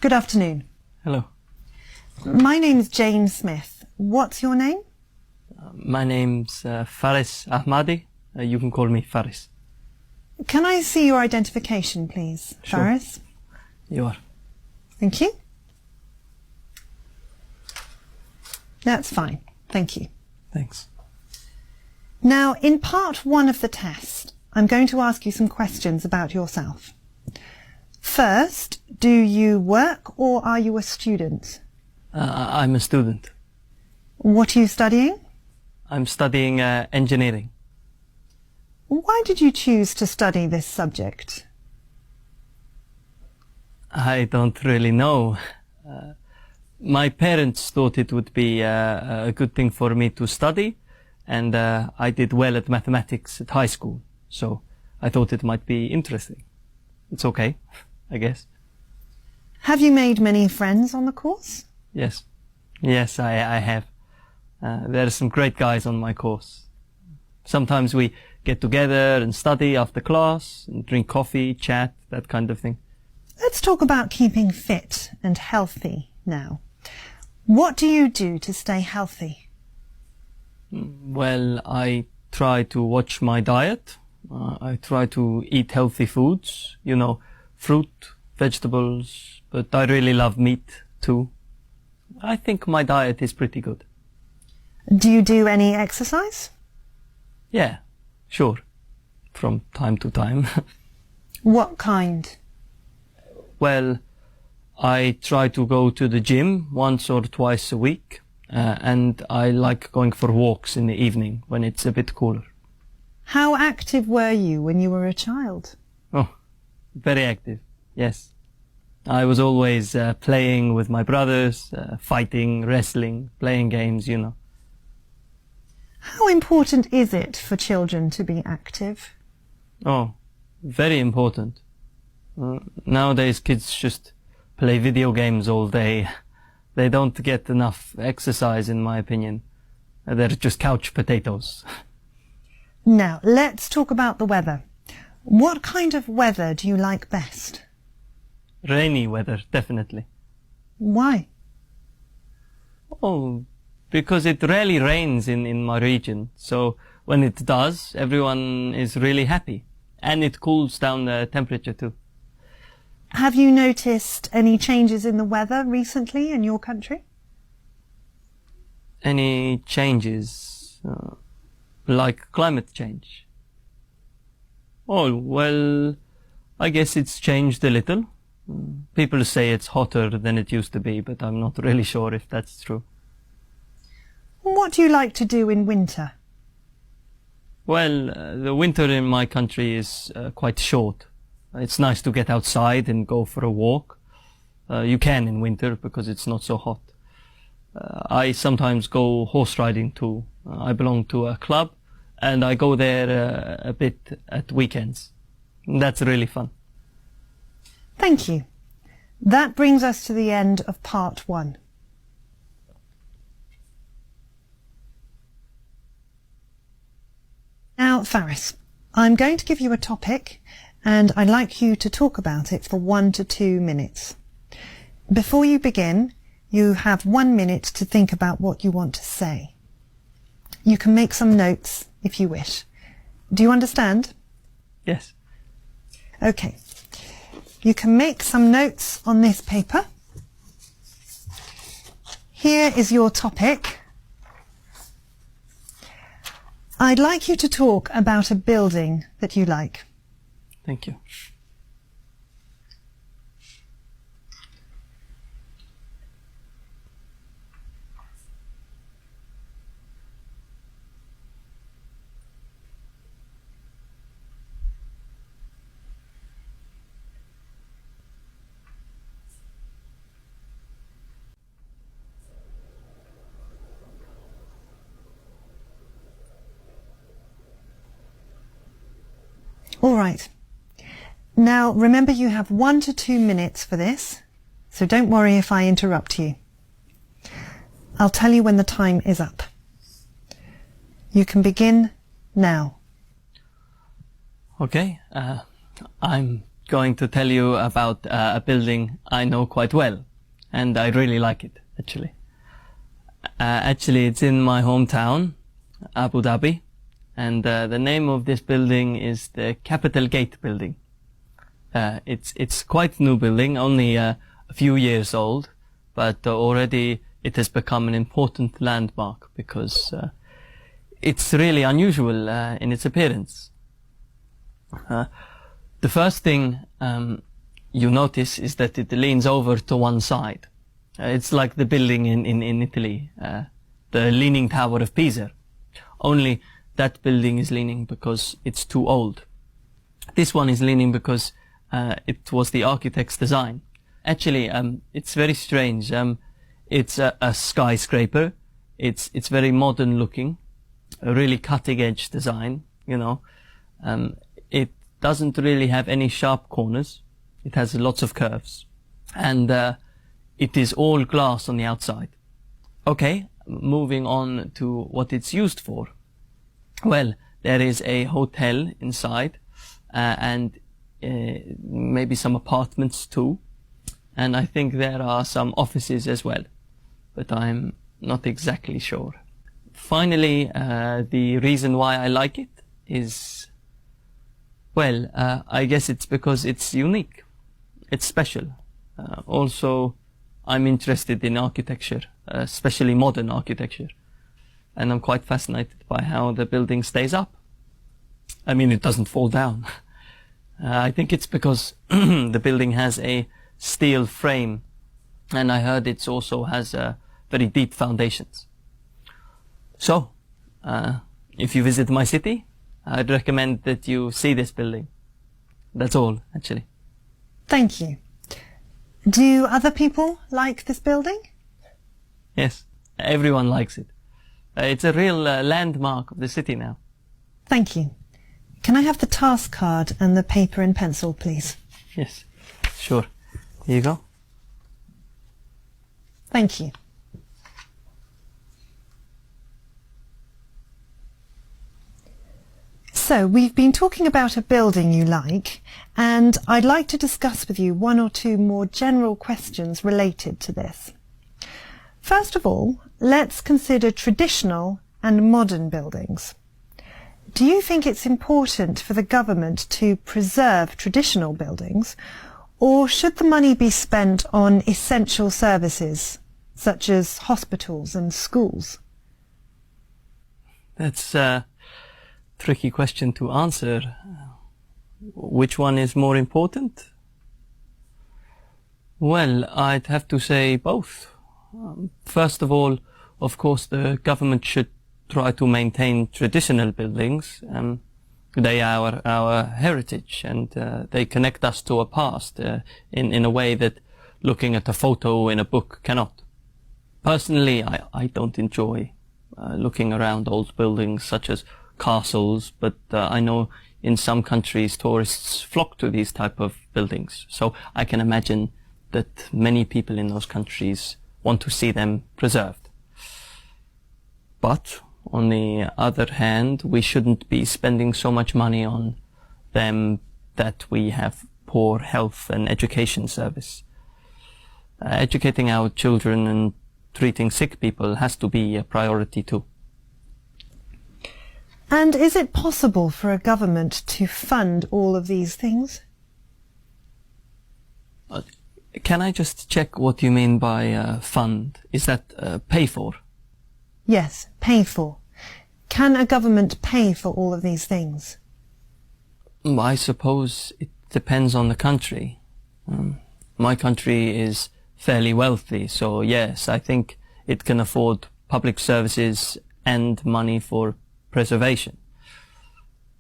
Good afternoon. Hello. My name's Jane Smith. What's your name? My name's Faris Ahmadi. You can call me Faris. Can I see your identification, please, Sure. Faris? You are. Thank you. That's fine. Thank you. Thanks. Now, in part one of the test, I'm going to ask you some questions about yourself. First, do you work or are you a student? I'm a student. What are you studying? I'm studying engineering. Why did you choose to study this subject? I don't really know. My parents thought it would be a good thing for me to study, and I did well at mathematics at high school, so I thought it might be interesting. It's okay, I guess. Have you made many friends on the course? Yes. Yes, I have. There are some great guys on my course. Sometimes we get together and study after class, and drink coffee, chat, that kind of thing. Let's talk about keeping fit and healthy now. What do you do to stay healthy? Well, I try to watch my diet. I try to eat healthy foods, you know, fruit, vegetables, but I really love meat too. I think my diet is pretty good. Do you do any exercise? Yeah, sure. From time to time. What kind? Well, I try to go to the gym once or twice a week, and I like going for walks in the evening when it's a bit cooler. How active were you when you were a child? Oh, very active, yes. I was always playing with my brothers, fighting, wrestling, playing games, you know. How important is it for children to be active? Oh, very important. Nowadays kids just play video games all day. They don't get enough exercise, in my opinion. They're just couch potatoes. Now, let's talk about the weather. What kind of weather do you like best? Rainy weather, definitely. Why? Oh, because it rarely rains in my region. So when it does, everyone is really happy. And it cools down the temperature too. Have you noticed any changes in the weather recently in your country? Any changes, like climate change? Oh, well, I guess it's changed a little. People say it's hotter than it used to be, but I'm not really sure if that's true. What do you like to do in winter? Well, the winter in my country is quite short. It's nice to get outside and go for a walk. You can in winter because it's not so hot. I sometimes go horse riding too. I belong to a club and I go there a bit at weekends. That's really fun. Thank you. That brings us to the end of part one. Now, Faris, I'm going to give you a topic and I'd like you to talk about it for 1 to 2 minutes. Before you begin, you have 1 minute to think about what you want to say. You can make some notes if you wish. Do you understand? Yes. Okay. You can make some notes on this paper. Here is your topic. I'd like you to talk about a building that you like. Thank you. All right. Now, remember you have 1 to 2 minutes for this, so don't worry if I interrupt you. I'll tell you when the time is up. You can begin now. Okay. I'm going to tell you about a building I know quite well, and I really like it, actually. Actually, it's in my hometown, Abu Dhabi, and the name of this building is the Capital Gate building. It's quite a new building, only a few years old, but already it has become an important landmark because it's really unusual in its appearance. The first thing you notice is that it leans over to one side. It's like the building in Italy, the Leaning Tower of Pisa. Only that building is leaning because it's too old. This one is leaning because it was the architect's design. Actually, it's very strange. It's a skyscraper. It's very modern looking, a really cutting edge design, you know. It doesn't really have any sharp corners. It has lots of curves. And it is all glass on the outside. Okay, moving on to what it's used for. Well, there is a hotel inside, and maybe some apartments too. And I think there are some offices as well, but I'm not exactly sure. Finally, the reason why I like it is, well, I guess it's because it's unique. It's special. Also, I'm interested in architecture, especially modern architecture. And I'm quite fascinated by how the building stays up. I mean, it doesn't fall down. I think it's because the building has a steel frame, and I heard it also has very deep foundations. So, if you visit my city, I'd recommend that you see this building. That's all, actually. Thank you. Do other people like this building? Yes, everyone likes it. It's a real landmark of the city now. Thank you. Can I have the task card and the paper and pencil, please? Yes, sure. Here you go. Thank you. So, we've been talking about a building you like, and I'd like to discuss with you one or two more general questions related to this. First of all, let's consider traditional and modern buildings. Do you think it's important for the government to preserve traditional buildings, or should the money be spent on essential services, such as hospitals and schools? That's a tricky question to answer. Which one is more important? Well, I'd have to say both. First of all, of course, the government should try to maintain traditional buildings. They are our heritage, and they connect us to a past in a way that looking at a photo in a book cannot. Personally, I don't enjoy looking around old buildings such as castles, but I know in some countries tourists flock to these type of buildings. So I can imagine that many people in those countries want to see them preserved. But on the other hand, we shouldn't be spending so much money on them that we have poor health and education service. Educating our children and treating sick people has to be a priority too. And is it possible for a government to fund all of these things? Can I just check what you mean by fund? Is that pay for? Yes, pay for. Can a government pay for all of these things? I suppose it depends on the country. My country is fairly wealthy, so yes, I think it can afford public services and money for preservation.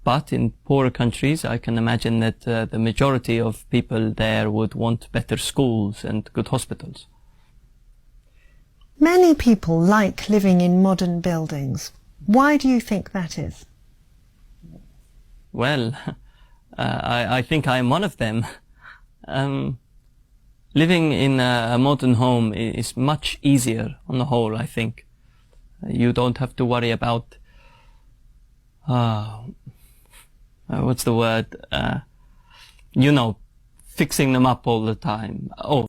But in poorer countries, I can imagine that the majority of people there would want better schools and good hospitals. Many people like living in modern buildings. Why do you think that is? Well, I think I'm one of them. Living in a modern home is much easier on the whole, I think. You don't have to worry about what's the word? You know, fixing them up all the time. Oh,